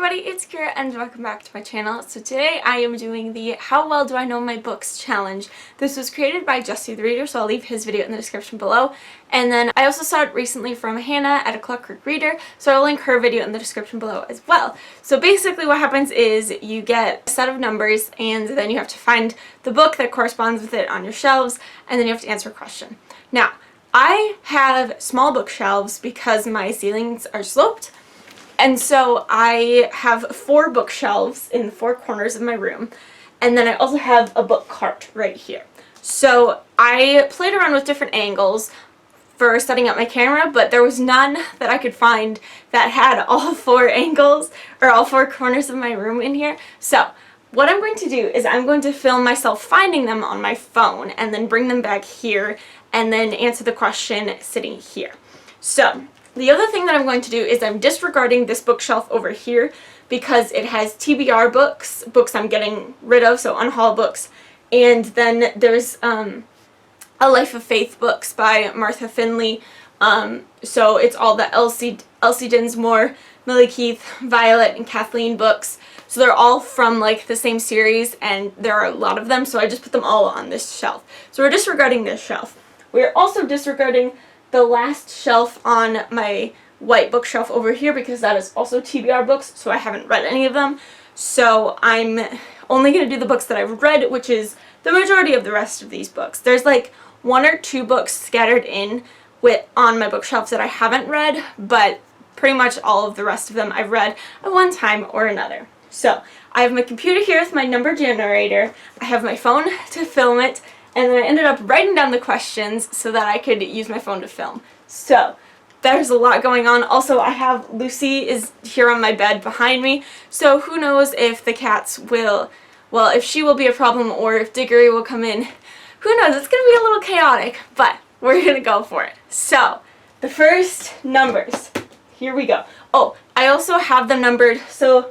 everybody, it's Kira and welcome back to my channel. So today I am doing the How Well Do I Know My Books challenge. This was created by Justy the Reader, so I'll leave his video in the description below. And then I also saw it recently from Hannah at a Cluck Creek Reader, so I'll link her video in the description below as well. So basically what happens is you get a set of numbers and then you have to find the book that corresponds with it on your shelves, and then you have to answer a question. Now, I have small bookshelves because my ceilings are sloped. And so I have 4 bookshelves in the 4 corners of my room, and then I also have a book cart right here. So I played around with different angles for setting up my camera, but there was none that I could find that had all 4 angles or all 4 corners of my room in here. So what I'm going to do is I'm going to film myself finding them on my phone and then bring them back here and then answer the question sitting here. So the other thing that I'm going to do is I'm disregarding this bookshelf over here because it has TBR books, books I'm getting rid of, so unhaul books. And then there's A Life of Faith books by Martha Finley. So it's all the Elsie Dinsmore, Millie Keith, Violet, and Kathleen books. So they're all from like the same series, and there are a lot of them, so I just put them all on this shelf. So we're disregarding this shelf. We're also disregarding the last shelf on my white bookshelf over here because that is also TBR books, so I haven't read any of them. So I'm only going to do the books that I've read, which is the majority of the rest of these books. There's like 1 or 2 books scattered in on my bookshelves that I haven't read, but pretty much all of the rest of them I've read at one time or another. So I have my computer here with my number generator, I have my phone to film it, and then I ended up writing down the questions so that I could use my phone to film. So there's a lot going on. Also, I have Lucy is here on my bed behind me, so who knows if the cats will, well, if she will be a problem or if Diggory will come in. Who knows? It's going to be a little chaotic, but we're going to go for it. So the first numbers, here we go. Oh, I also have them numbered, so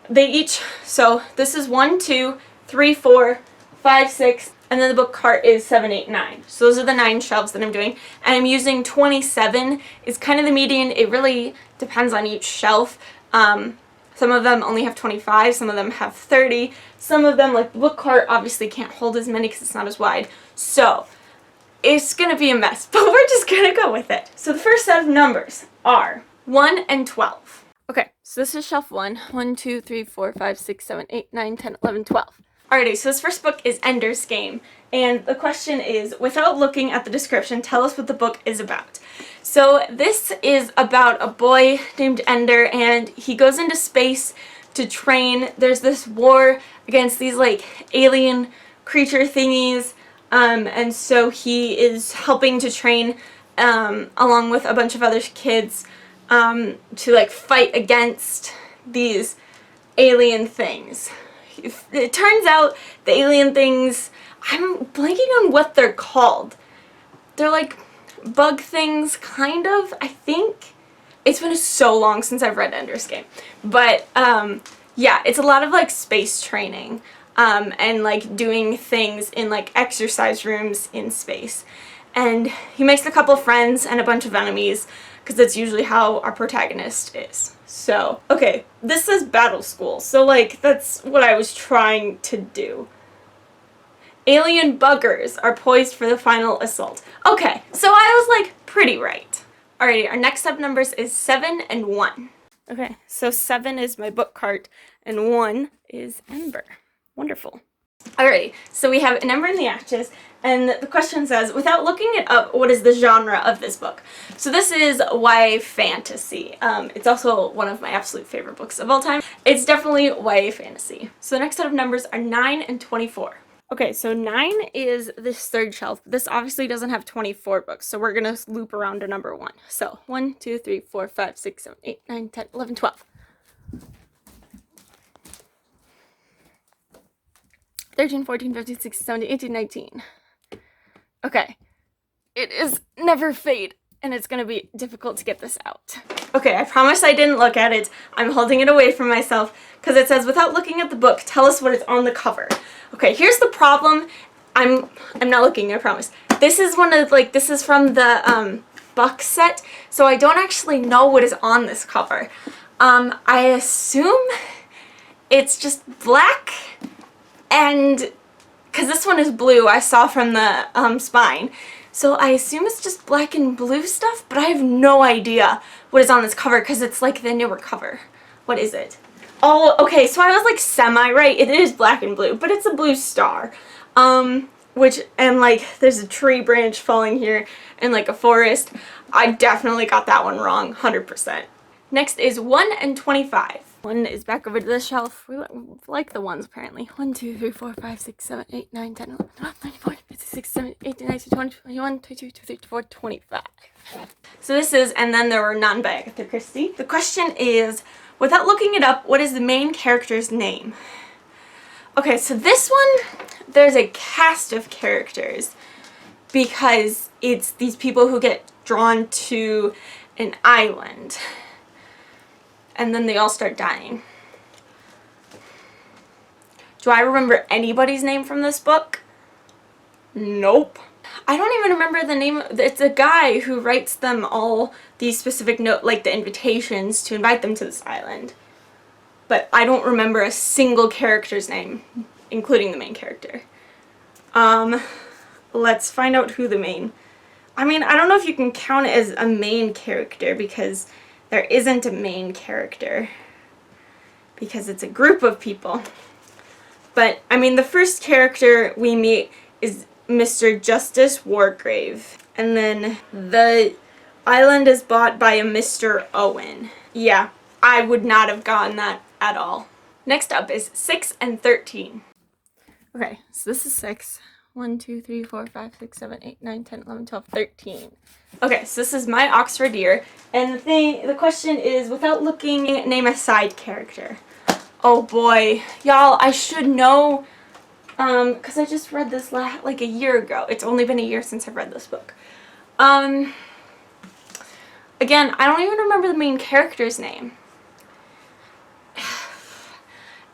they each, so this is 1, 2, 3, 4, 5, 6, and then the book cart is 7, 8, 9. So those are the 9 shelves that I'm doing. And I'm using 27 is kind of the median. It really depends on each shelf. Some of them only have 25, some of them have 30. Some of them, like the book cart, obviously can't hold as many because it's not as wide. So it's going to be a mess, but we're just going to go with it. So the first set of numbers are 1 and 12. Okay, so this is shelf 1. 1, 2, 3, 4, 5, 6, 7, 8, 9, 10, 11, 12. Alrighty, so this first book is Ender's Game, and the question is, without looking at the description, tell us what the book is about. So this is about a boy named Ender, and he goes into space to train. There's this war against these like alien creature thingies, and so he is helping to train along with a bunch of other kids to like fight against these alien things. It turns out the alien things, I'm blanking on what they're called. They're like bug things, kind of, I think. It's been so long since I've read Ender's Game. But, yeah, it's a lot of like space training and like doing things in like exercise rooms in space. And he makes a couple friends and a bunch of enemies because that's usually how our protagonist is. So, okay, this says Battle School, so like that's what I was trying to do. Alien buggers are poised for the final assault. Okay, so I was like pretty right. Alrighty, our next set of numbers is 7 and 1. Okay, so 7 is my book cart and 1 is Ember. Wonderful. Alrighty, so we have An Ember in the Ashes, and the question says, without looking it up, what is the genre of this book? So this is YA fantasy. It's also one of my absolute favorite books of all time. It's definitely YA fantasy. So the next set of numbers are 9 and 24. Okay, so 9 is this third shelf. This obviously doesn't have 24 books, so we're going to loop around to number 1. So 1, 2, 3, 4, 5, 6, 7, 8, 9, 10, 11, 12. 13, 14, 15, 16, 17, 18, 19. Okay. It is Never Fade, and it's going to be difficult to get this out. Okay, I promise I didn't look at it. I'm holding it away from myself because it says, without looking at the book, tell us what is on the cover. Okay, here's the problem. I'm not looking, I promise. This is one of, like, this is from the box set, so I don't actually know what is on this cover. I assume it's just black, and because this one is blue, I saw from the spine. So I assume it's just black and blue stuff, but I have no idea what is on this cover because it's like the newer cover. What is it? Oh, okay, so I was like semi-right. It is black and blue, but it's a blue star. And like there's a tree branch falling here and like a forest. I definitely got that one wrong, 100%. Next is 1 and 25. 1 is back over to the shelf. We like the ones apparently. 1, 2, 3, 4, 5, 6, 7, 8, 9, 10, 11, 12, 13, 14, 15, 16, 17, 18, 19, 20, 21, 22, 23, 24, 25. So this is, and then there were none by Agatha Christie. The question is, without looking it up, what is the main character's name? Okay, so this one, there's a cast of characters because it's these people who get drawn to an island. And then they all start dying. Do I remember anybody's name from this book? Nope. I don't even remember the name. It's a guy who writes them all these specific note, like the invitations to invite them to this island. But I don't remember a single character's name, including the main character. Let's find out who the main... I mean, I don't know if you can count it as a main character because there isn't a main character because it's a group of people. But, I mean, the first character we meet is Mr. Justice Wargrave. And then the island is bought by a Mr. Owen. Yeah, I would not have gotten that at all. Next up is 6 and 13. Okay, so this is 6. 1, 2, 3, 4, 5, 6, 7, 8, 9, 10, 11, 12, 13. Okay, so this is my Oxford year, and the question is, without looking, name a side character. Oh boy, y'all, I should know, because I just read this like a year ago. It's only been a year since I've read this book. Again, I don't even remember the main character's name.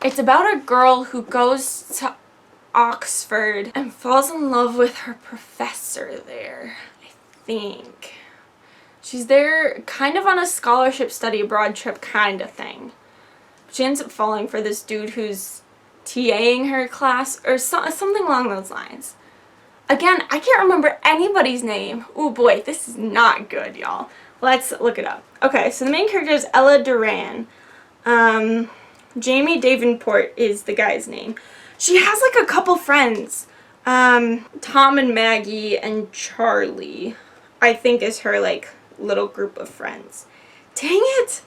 It's about a girl who goes to Oxford and falls in love with her professor there, I think. She's there kind of on a scholarship study abroad trip kind of thing. She ends up falling for this dude who's TAing her class or something along those lines. Again, I can't remember anybody's name. Oh boy, this is not good, y'all. Let's look it up. Okay, so the main character is Ella Duran. Jamie Davenport is the guy's name. She has like a couple friends. Tom and Maggie and Charlie, I think, is her like little group of friends. Dang it!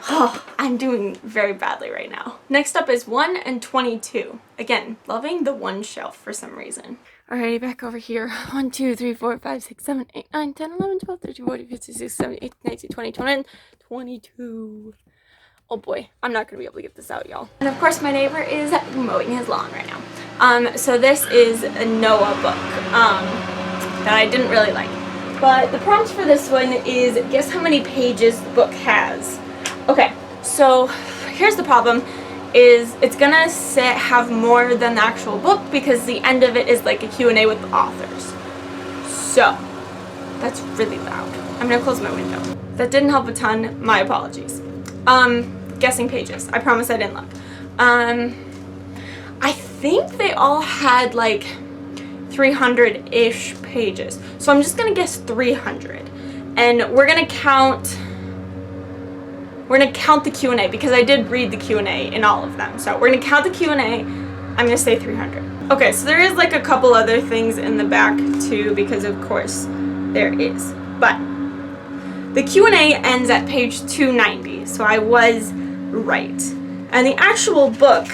Oh, I'm doing very badly right now. Next up is 1 and 22. Again, loving the one shelf for some reason. Alrighty, back over here. 1, 2, 3, 4, 5, 6, 7, 8, 9, 10, 11, 12, 13, 14, 15, 16, 17, 18, 19, 20, 21, 22. Oh boy, I'm not gonna be able to get this out, y'all. And of course, my neighbor is mowing his lawn right now. So this is a Noah book that I didn't really like. But the prompt for this one is, guess how many pages the book has. Okay, so here's the problem, is it's gonna have more than the actual book because the end of it is like a Q&A with the authors. So, that's really loud. I'm gonna close my window. That didn't help a ton, my apologies. Guessing pages. I promise I didn't look. I think they all had like 300-ish pages. So I'm just gonna guess 300. And we're gonna count the Q&A because I did read the Q&A in all of them. So we're gonna count the Q&A. I'm gonna say 300. Okay, so there is like a couple other things in the back too because of course there is. But the Q&A ends at page 290, so I was right. And the actual book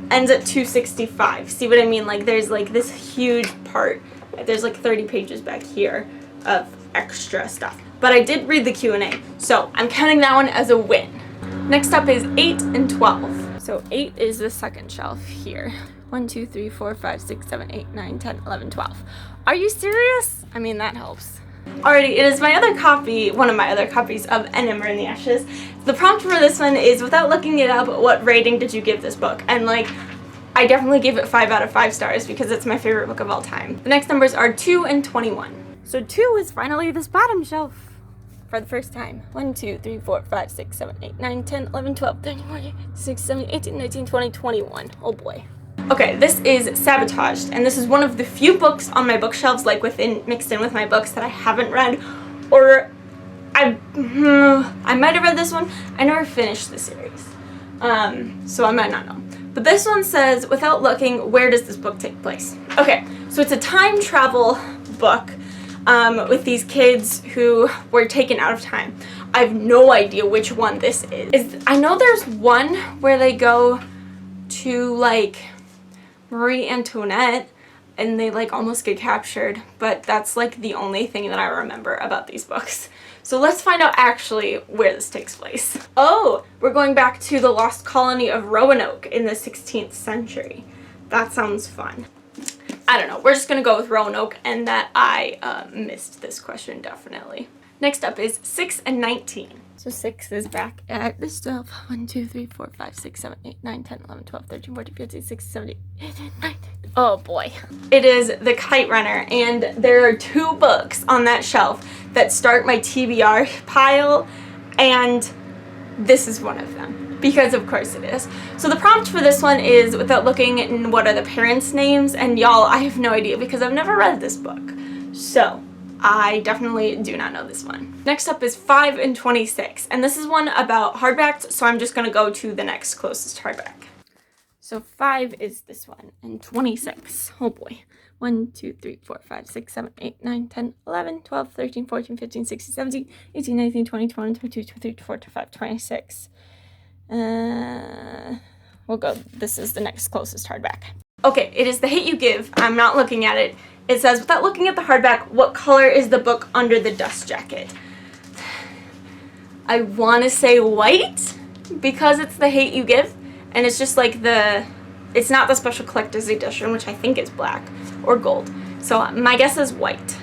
ends at 265. See what I mean? Like there's like this huge part. There's like 30 pages back here of extra stuff. But I did read the Q&A, so I'm counting that one as a win. Next up is 8 and 12. So 8 is the second shelf here. 1, 2, 3, 4, 5, 6, 7, 8, 9, 10, 11, 12. Are you serious? I mean, that helps. Alrighty, it is my other copy, one of my other copies of An Ember in the Ashes. The prompt for this one is, without looking it up, what rating did you give this book? And like, I definitely gave it 5 out of 5 stars because it's my favorite book of all time. The next numbers are 2 and 21. So 2 is finally this bottom shelf. for the first time. 1, 2, 3, 4, 5, 6, 7, 8, 9, 10, 11, 12, 13, 14, 16, 17, 18, 19, 20, 21. Oh boy. Okay, this is Sabotaged, and this is one of the few books on my bookshelves, like mixed in with my books, that I haven't read, or I might have read this one. I never finished the series, so I might not know. But this one says, without looking, where does this book take place? Okay, so it's a time travel book with these kids who were taken out of time. I have no idea which one this is. I know there's one where they go to, like, Marie Antoinette and they, like, almost get captured, but that's, like, the only thing that I remember about these books. So let's find out actually where this takes place. Oh, we're going back to the lost colony of Roanoke in the 16th century. That sounds fun. I don't know, we're just gonna go with Roanoke, and that I missed this question definitely. Next up is 6 and 19. So 6 is back at this 12. 1, 2, 3, 4, 5, 6, 7, 8, 9, 10, 11, 12, 13, 14, 15, 16, 17, 18, 19. Oh boy. It is The Kite Runner, and there are 2 books on that shelf that start my TBR pile, and this is one of them, because of course it is. So the prompt for this one is, without looking, what are the parents' names? And y'all, I have no idea because I've never read this book. So I definitely do not know this one. Next up is 5 and 26, and this is one about hardbacks, so I'm just going to go to the next closest hardback. So 5 is this one, and 26, oh boy. 1, 2, 3, 4, 5, 6, 7, 8, 9, 10, 11, 12, 13, 14, 15, 16, 17, 18, 19, 20, 21, 22, 23, 24, 25, 26. We'll go, this is the next closest hardback. Okay, it is The Hate You Give. I'm not looking at it. It says, without looking at the hardback, what color is the book under the dust jacket? I want to say white, because it's The Hate You Give, and it's just like it's not the special collector's edition, which I think is black or gold. So my guess is white.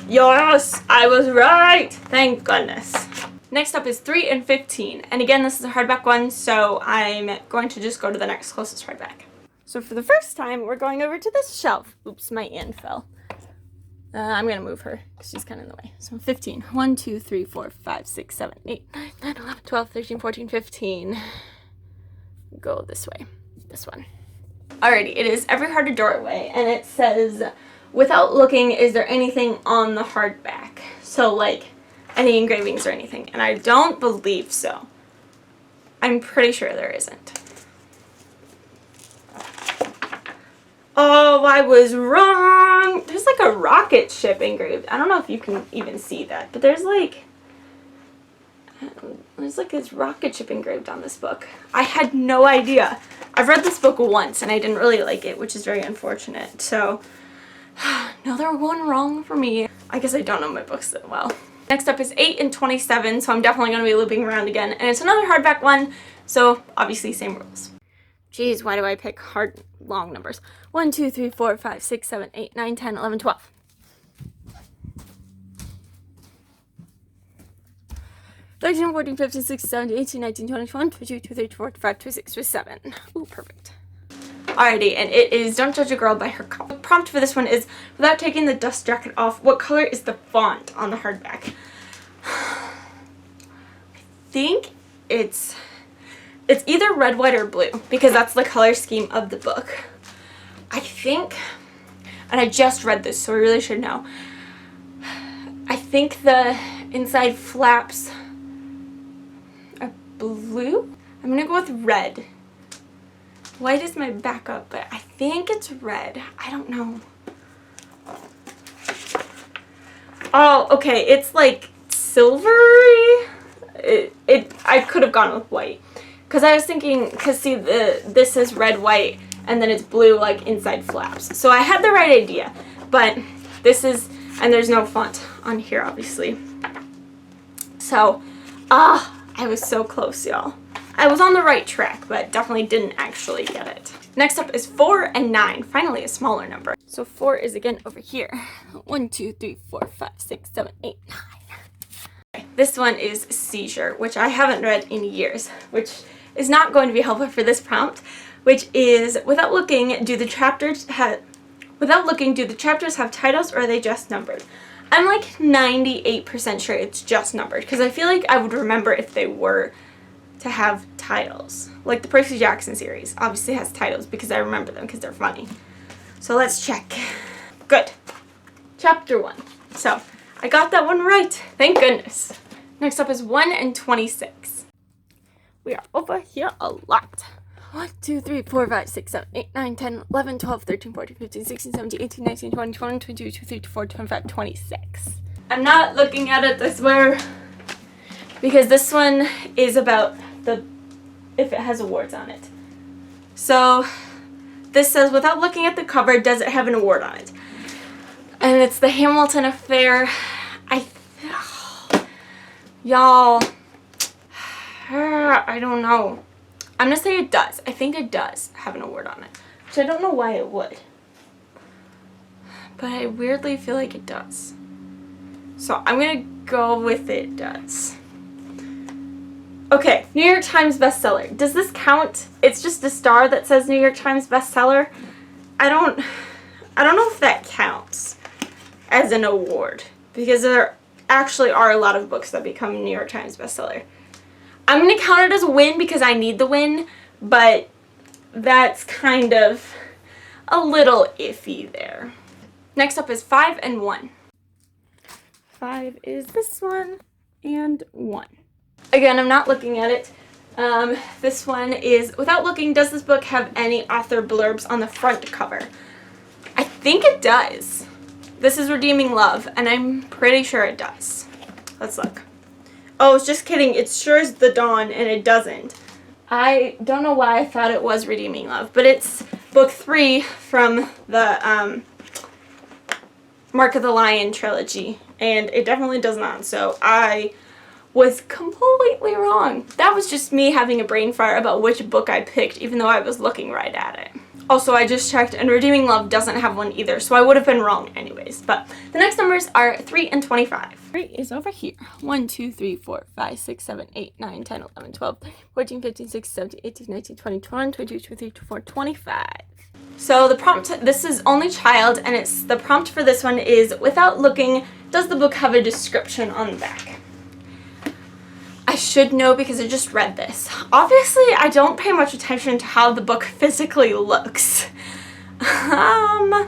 Yes, I was right. Thank goodness. Next up is 3 and 15. And again, this is a hardback one, so I'm going to just go to the next closest hardback. So for the first time, we're going over to this shelf. Oops, my Anne fell. I'm going to move her because she's kind of in the way. So 15. 1, 2, 3, 4, 5, 6, 7, 8, 9, 10, 11, 12, 13, 14, 15. Go this way. This one. Alrighty, it is Every Heart a Doorway, and it says, without looking, is there anything on the hardback? So, like, any engravings or anything. And I don't believe so. I'm pretty sure there isn't. Oh, I was wrong. There's like a rocket ship engraved. I don't know if you can even see that, but there's like this rocket ship engraved on this book. I had no idea. I've read this book once and I didn't really like it, which is very unfortunate. So another one wrong for me. I guess I don't know my books that well. Next up is 8 and 27, so I'm definitely going to be looping around again. And it's another hardback one, so obviously same rules. Jeez, why do I pick long numbers? 1, 2, 3, 4, 5, 6, 7, 8, 9, 10, 11, 12. 13, 14, 15, 16, 17, 18, 19, 20, 21, 22, 23, 24, 25, 26, 27. Ooh, perfect. Alrighty, and it is Don't Judge a Girl by her cover. The prompt for this one is, without taking the dust jacket off, what color is the font on the hardback? I think it's either red, white, or blue, because that's the color scheme of the book. I think, and I just read this, so I really should know. I think the inside flaps are blue. I'm gonna go with red. White is my backup, but I think it's red. I don't know. Oh, okay, it's like silvery. I could have gone with white. Because I was thinking, see, this is red, white, and then it's blue, like, inside flaps. So I had the right idea, but this is, and there's no font on here, obviously. So, I was so close, y'all. I was on the right track, but definitely didn't actually get it. Next up is 4 and 9, finally a smaller number. So 4 is again over here. 1, 2, 3, 4, 5, 6, 7, 8, 9. Okay, this one is Seizure, which I haven't read in years, which is not going to be helpful for this prompt, which is, without looking, do the chapters have titles or are they just numbered? I'm like 98% sure it's just numbered because I feel like I would remember if they were to have titles. Like the Percy Jackson series obviously has titles because I remember them because they're funny. So let's check. Good. Chapter 1. So I got that one right. Thank goodness. Next up is 1 and 26. We are over here a lot. 1, 2, 3, 4, 5, 6, 7, 8, 9, 10, 11, 12, 13, 14, 15, 16, 17, 18, 19, 20, 21, 22, 23, 24, 25, 26. I'm not looking at it, I swear, because this one is about if it has awards on it. So this says, without looking at the cover, does it have an award on it? And it's the Hamilton Affair. Y'all, I don't know. I'm gonna say it does. I think it does have an award on it, which I don't know why it would, but I weirdly feel like it does. So I'm gonna go with it does. Okay, New York Times bestseller. Does this count? It's just a star that says New York Times bestseller. I don't know if that counts as an award because there actually are a lot of books that become New York Times bestseller. I'm going to count it as a win because I need the win, but that's kind of a little iffy there. Next up is 5 and 1. 5 is this one, and 1. Again, I'm not looking at it. This one is, without looking, does this book have any author blurbs on the front cover? I think it does. This is Redeeming Love, and I'm pretty sure it does. Let's look. Oh, it's just kidding. It sure is The Dawn, and it doesn't. I don't know why I thought it was Redeeming Love, but it's book 3 from the Mark of the Lion trilogy, and it definitely does not. So I was completely wrong. That was just me having a brain fart about which book I picked, even though I was looking right at it. Also, I just checked, and Redeeming Love doesn't have one either, so I would have been wrong anyways. But the next numbers are 3 and 25. 3 is over here. 1, 2, 3, 4, 5, 6, 7, 8, 9, 10, 11, 12, 14, 15, 16, 17, 18, 19, 20, 21, 22, 23, 24, 25. So the prompt, this is only child, and the prompt for this one is, without looking, does the book have a description on the back? I should know because I just read this. Obviously, I don't pay much attention to how the book physically looks. I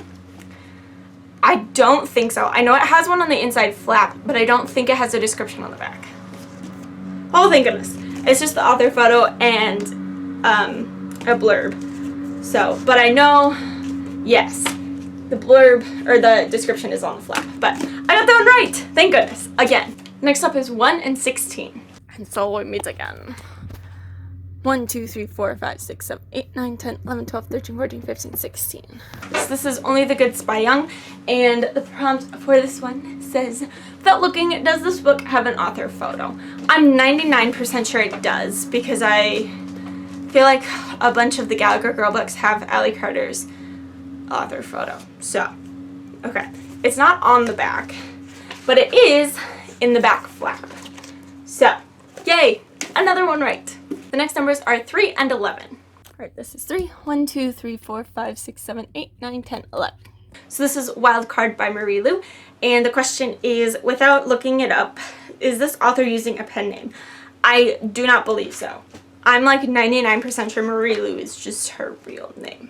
don't think so. I know it has one on the inside flap, but I don't think it has a description on the back. Oh, thank goodness. It's just the author photo and a blurb. So, but I know, yes, the blurb or the description is on the flap. But I got that one right. Thank goodness. Again. Next up is 1 and 16. And so we meet again. 1, 2, 3, 4, 5, 6, 7, 8, 9, 10, 11, 12, 13, 14, 15, 16. So this is Only the Good by Young, and the prompt for this one says, without looking, does this book have an author photo? I'm 99% sure it does, because I feel like a bunch of the Gallagher Girl books have Allie Carter's author photo. So, okay. It's not on the back, but it is in the back flap. So, yay! Another one right. The next numbers are 3 and 11. Alright, this is 3. 1, 2, 3, 4, 5, 6, 7, 8, 9, 10, 11. So this is Wild Card by Marie Lu. And the question is, without looking it up, is this author using a pen name? I do not believe so. I'm like 99% sure Marie Lu is just her real name.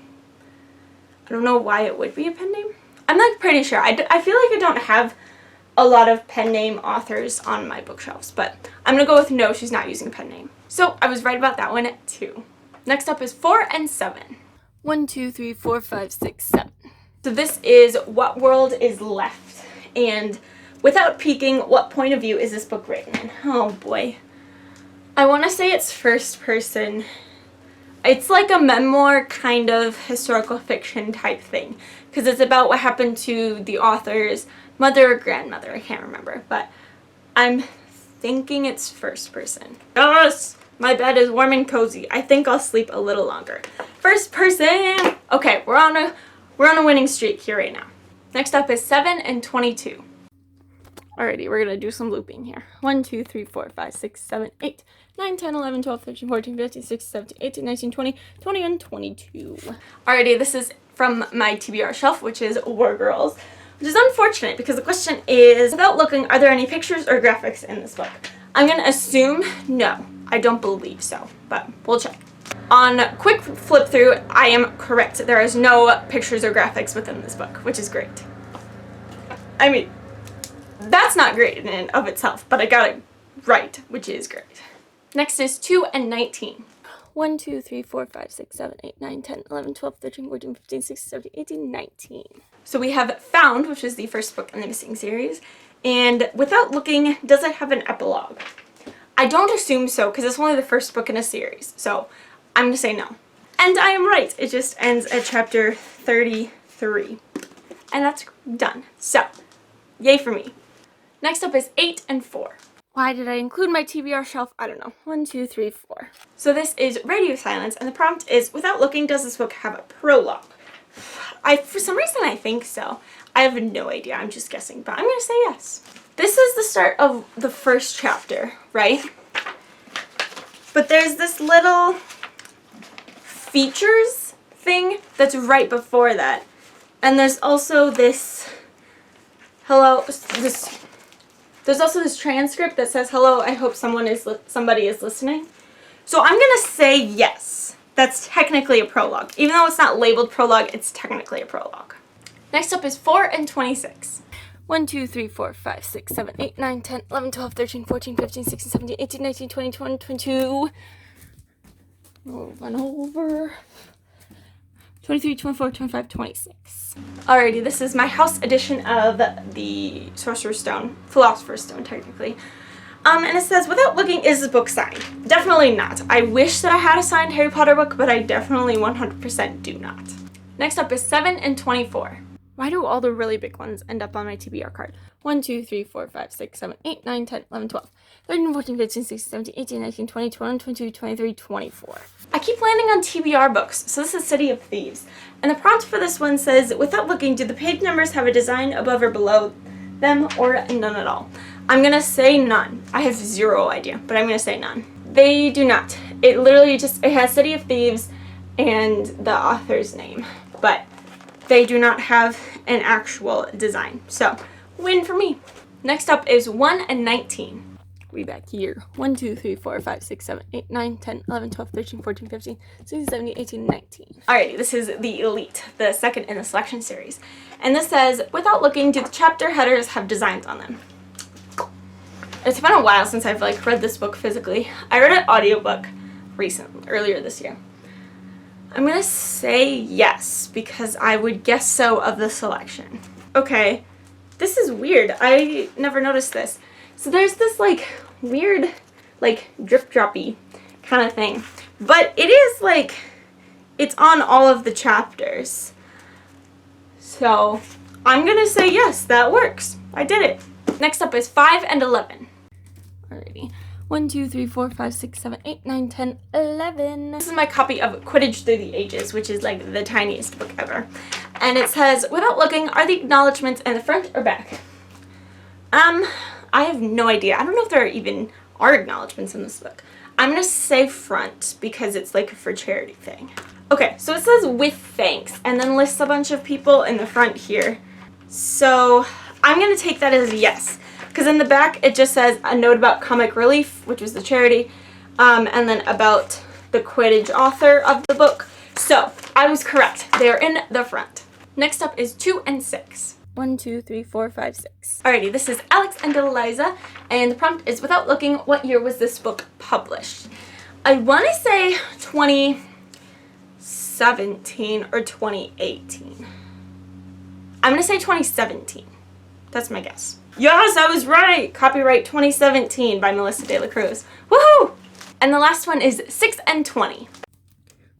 I don't know why it would be a pen name. I'm like pretty sure. I feel like I don't have a lot of pen name authors on my bookshelves, but I'm gonna go with no, she's not using a pen name. So I was right about that one too. Next up is 4 and 7. 1, 2, 3, 4, 5, 6, 7. So this is What World is Left, and without peeking, what point of view is this book written in? Oh boy. I want to say it's first person. It's like a memoir kind of historical fiction type thing, because it's about what happened to the author's mother or grandmother, I can't remember, but I'm thinking it's first person. Yes! My bed is warm and cozy. I think I'll sleep a little longer. First person! Okay, we're on a winning streak here right now. Next up is 7 and 22. Alrighty, we're gonna do some looping here. 1, 2, 3, 4, 5, 6, 7, 8, 9, 10, 11, 12, 13, 14, 15, 16, 17, 18, 19, 20, 21, 22. Alrighty, this is from my TBR shelf, which is War Girls. which is unfortunate because the question is, without looking, are there any pictures or graphics in this book? I'm going to assume no. I don't believe so, but we'll check. On quick flip through, I am correct. There is no pictures or graphics within this book, which is great. I mean, that's not great in and of itself, but I got it right, which is great. Next is 2 and 19. 1, 2, 3, 4, 5, 6, 7, 8, 9, 10, 11, 12, 13, 14, 15, 16, 17, 18, 19. So we have Found, which is the first book in the Missing series. And without looking, does it have an epilogue? I don't assume so, because it's only the first book in a series. So I'm going to say no. And I am right. It just ends at chapter 33. And that's done. So, yay for me. Next up is 8 and 4. Why did I include my TBR shelf? I don't know. 1, 2, 3, 4. So this is Radio Silence, and the prompt is, without looking, does this book have a prologue? For some reason, I think so. I have no idea. I'm just guessing, but I'm going to say yes. This is the start of the first chapter, right? But there's this little features thing that's right before that. And there's also this, there's also this transcript that says, hello, I hope somebody is listening. So I'm going to say yes. That's technically a prologue. Even though it's not labeled prologue, it's technically a prologue. Next up is 4 and 26. 1, 2, 3, 4, 5, 6, 7, 8, 9, 10, 11, 12, 13, 14, 15, 16, 17, 18, 19, 20, 21, 22. Run over. 23, 24, 25, 26. Alrighty, this is my house edition of the Sorcerer's Stone, Philosopher's Stone, technically. And it says, without looking, is this book signed? Definitely not. I wish that I had a signed Harry Potter book, but I definitely 100% do not. Next up is 7 and 24. Why do all the really big ones end up on my TBR card? 1, 2, 3, 4, 5, 6, 7, 8, 9, 10, 11, 12, 13, 14, 15, 16, 17, 18, 19, 20, 21, 22, 23, 24. I keep landing on TBR books, so this is City of Thieves. And the prompt for this one says, without looking, do the page numbers have a design above or below them, or none at all? I'm going to say none. I have zero idea, but I'm going to say none. They do not. It literally just, it has City of Thieves and the author's name, but they do not have an actual design. So, win for me. Next up is 1 and 19. We back here. 1, 2, 3, 4, 5, 6, 7, 8, 9, 10, 11, 12, 13, 14, 15, 16, 17, 18, 19. Alrighty, this is the Elite, the second in the selection series. And this says, without looking, do the chapter headers have designs on them? It's been a while since I've read this book physically. I read an audiobook earlier this year. I'm going to say yes, because I would guess so of the selection. Okay, this is weird. I never noticed this. So there's this weird drip droppy kind of thing. But it is it's on all of the chapters. So I'm going to say yes, that works. I did it. Next up is 5 and 11. Alrighty. 1, 2, 3, 4, 5, 6, 7, 8, 9, 10, 11. This is my copy of Quidditch Through the Ages, which is the tiniest book ever. And it says, without looking, are the acknowledgements in the front or back? I have no idea. I don't know if there even are acknowledgements in this book. I'm going to say front because it's a for charity thing. Okay, so it says with thanks and then lists a bunch of people in the front here. So I'm going to take that as a yes. Because in the back, it just says a note about Comic Relief, which was the charity, and then about the Quidditch author of the book. So, I was correct. They are in the front. Next up is 2 and 6. 1, 2, 3, 4, 5, 6. Alrighty, this is Alex and Eliza, and the prompt is, without looking, what year was this book published? I want to say 2017 or 2018. I'm going to say 2017. That's my guess. Yes, I was right! Copyright 2017 by Melissa De La Cruz. Woohoo! And the last one is 6 and 20.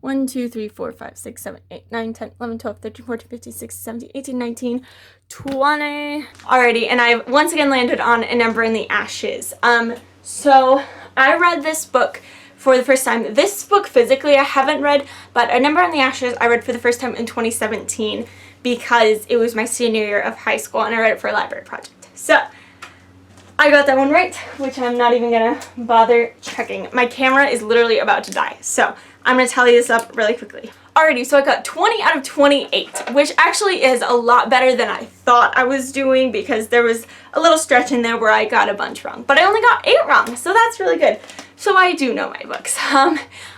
1, 2, 3, 4, 5, 6, 7, 8, 9, 10, 11, 12, 13, 14, 15, 16, 17, 18, 19, 20. Alrighty, and I've once again landed on An Ember in the Ashes. So I read this book for the first time. This book physically I haven't read, but An Ember in the Ashes I read for the first time in 2017 because it was my senior year of high school and I read it for a library project. So I got that one right, which I'm not even gonna bother checking. My camera is literally about to die, so I'm gonna tally this up really quickly. Alrighty, so I got 20 out of 28, which actually is a lot better than I thought I was doing because there was a little stretch in there where I got a bunch wrong. But I only got 8 wrong, so that's really good. So I do know my books.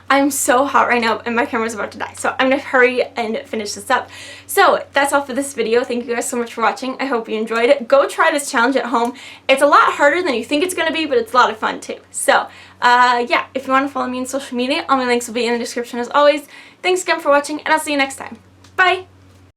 I'm so hot right now and my camera's about to die, so I'm gonna hurry and finish this up. So that's all for this video. Thank you guys so much for watching. I hope you enjoyed it. Go try this challenge at home. It's a lot harder than you think it's gonna be, but it's a lot of fun too. So yeah, if you want to follow me on social media, all my links will be in the description as always. Thanks again for watching, and I'll see you next time. Bye!